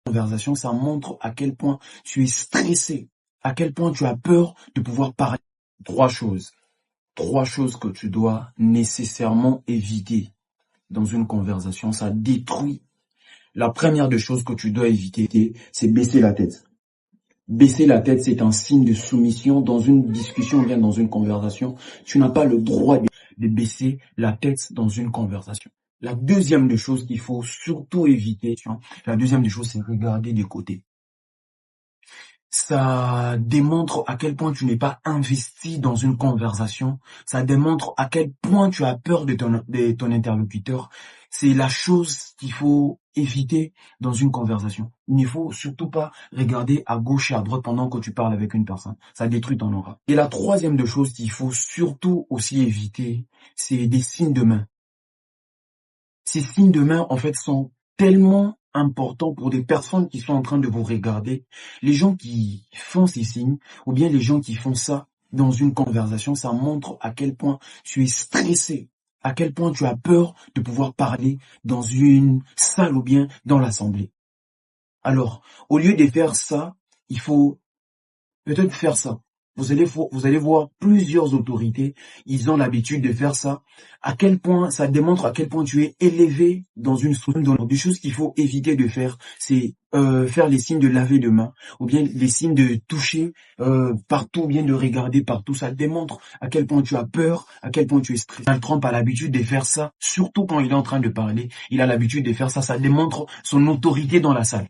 conversation, ça montre à quel point tu es stressé, à quel point tu as peur de pouvoir parler. Trois choses. Trois choses que tu dois nécessairement éviter dans une conversation. Ça détruit. La première des choses que tu dois éviter, c'est baisser la tête. Baisser la tête, c'est un signe de soumission dans une discussion ou bien dans une conversation. Tu n'as pas le droit de baisser la tête dans une conversation. La deuxième des choses qu'il faut surtout éviter, la deuxième des choses, c'est regarder de côté. Ça démontre à quel point tu n'es pas investi dans une conversation. Ça démontre à quel point tu as peur de ton interlocuteur. C'est la chose qu'il faut éviter dans une conversation. Il ne faut surtout pas regarder à gauche et à droite pendant que tu parles avec une personne. Ça détruit ton aura. Et la troisième des choses qu'il faut surtout aussi éviter, c'est des signes de main. Ces signes de main, en fait, sont tellement importants pour des personnes qui sont en train de vous regarder. Les gens qui font ces signes, ou bien les gens qui font ça dans une conversation, ça montre à quel point tu es stressé, à quel point tu as peur de pouvoir parler dans une salle ou bien dans l'assemblée. Alors, au lieu de faire ça, il faut peut-être faire ça. Vous allez voir plusieurs autorités, ils ont l'habitude de faire ça. À quel point, ça démontre à quel point tu es élevé dans une structure. Des choses qu'il faut éviter de faire, c'est faire les signes de laver de main, ou bien les signes de toucher partout, ou bien de regarder partout. Ça démontre à quel point tu as peur, à quel point tu es stressé. Donald Trump a l'habitude de faire ça, surtout quand il est en train de parler. Il a l'habitude de faire ça, ça démontre son autorité dans la salle.